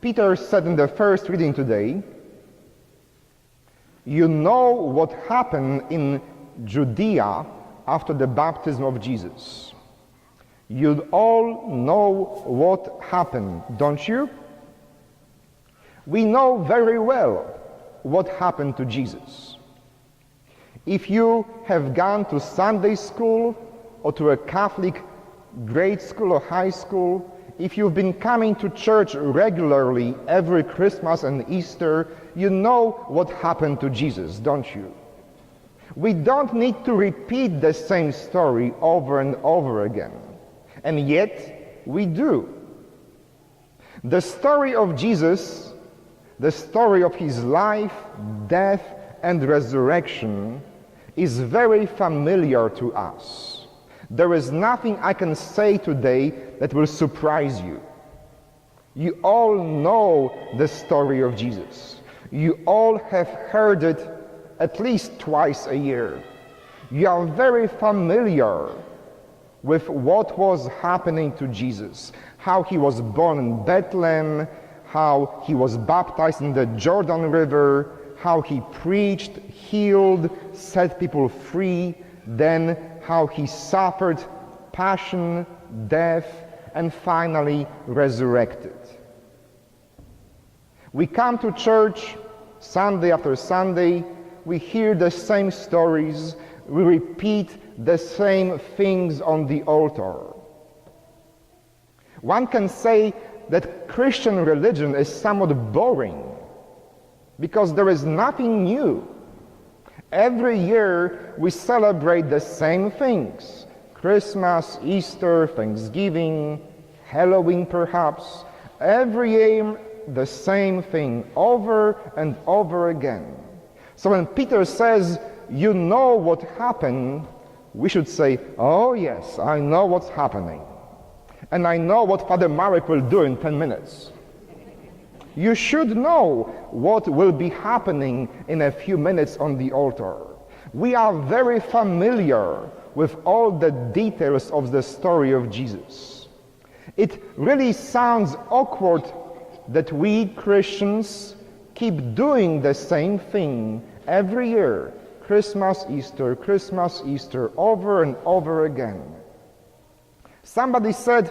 Peter said in the first reading today, you know what happened in Judea after the baptism of Jesus. You all know what happened, don't you? We know very well what happened to Jesus. If you have gone to Sunday school or to a Catholic grade school or high school, if you've been coming to church regularly every Christmas and Easter, you know what happened to Jesus, don't you? We don't need to repeat the same story over and over again. And yet, we do. The story of Jesus, the story of his life, death, and resurrection is very familiar to us. There is nothing I can say today that will surprise you. You all know the story of Jesus. You all have heard it at least twice a year. You are very familiar with what was happening to Jesus, how he was born in Bethlehem, how he was baptized in the Jordan River, how he preached, healed, set people free, then how he suffered passion, death, and finally resurrected. We come to church Sunday after Sunday, we hear the same stories, we repeat the same things on the altar. One can say that Christian religion is somewhat boring because there is nothing new. Every year we celebrate the same things: Christmas, Easter, Thanksgiving, Halloween perhaps. Every year the same thing over and over again. So when Peter says, you know what happened, we should say, oh yes, I know what's happening. And I know what Father Marek will do in 10 minutes. You should know what will be happening in a few minutes on the altar. We are very familiar with all the details of the story of Jesus. It really sounds awkward that we Christians keep doing the same thing every year, Christmas, Easter, over and over again. Somebody said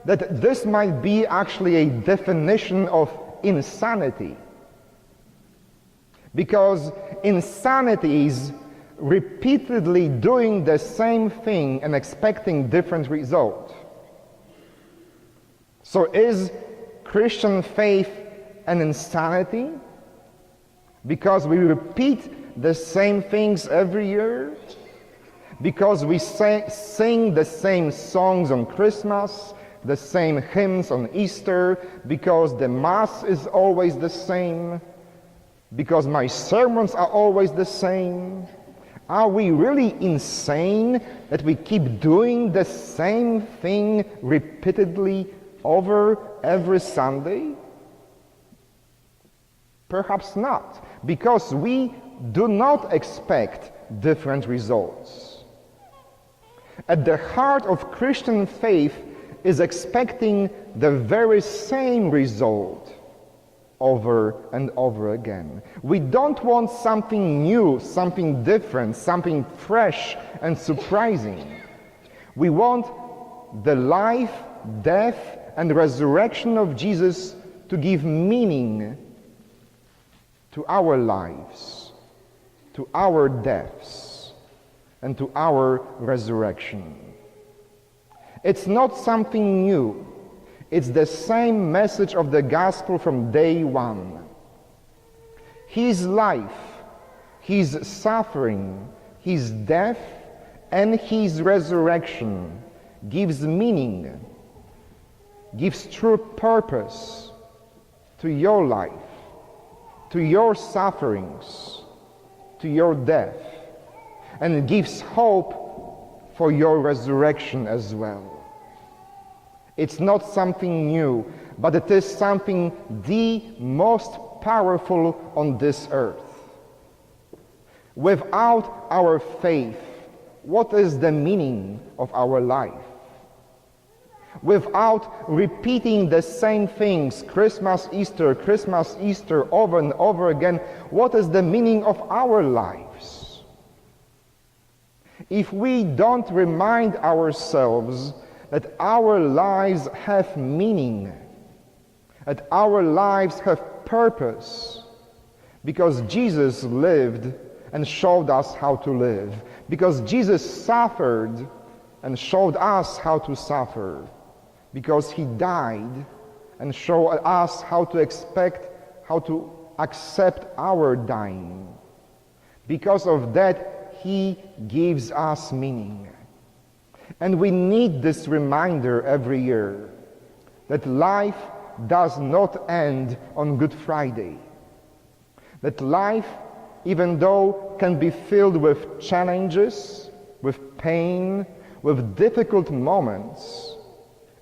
that this might be actually a definition of insanity, because insanity is repeatedly doing the same thing and expecting different results. So is Christian faith an insanity because we repeat the same things every year? Because we sing the same songs on Christmas, the same hymns on Easter, because the Mass is always the same, because my sermons are always the same? Are we really insane that we keep doing the same thing repeatedly over every Sunday? Perhaps not, because we do not expect different results. At the heart of Christian faith is expecting the very same result over and over again. We don't want something new, something different, something fresh and surprising. We want the life, death, and resurrection of Jesus to give meaning to our lives, to our deaths, and to our resurrection. It's not something new. It's the same message of the gospel from day one. His life, his suffering, his death, and his resurrection gives meaning, gives true purpose to your life, to your sufferings, to your death, and it gives hope for your resurrection as well. It's not something new, but it is something the most powerful on this earth. Without our faith, what is the meaning of our life? without repeating the same things, Christmas, Easter, over and over again, what is the meaning of our lives? If we don't remind ourselves that our lives have meaning, that our lives have purpose, because Jesus lived and showed us how to live, because Jesus suffered and showed us how to suffer, because he died and showed us how to accept our dying. Because of that, he gives us meaning. And we need this reminder every year that life does not end on Good Friday. That life, even though can be filled with challenges, with pain, with difficult moments,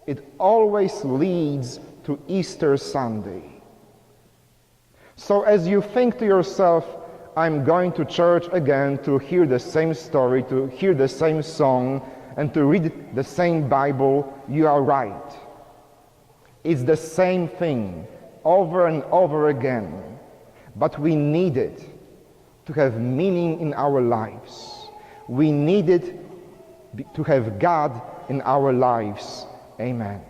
it always leads to Easter Sunday. So as you think to yourself, I'm going to church again to hear the same story, to hear the same song, and to read the same Bible, you are right. It's the same thing over and over again, but we need it to have meaning in our lives. We need it to have God in our lives. Amen.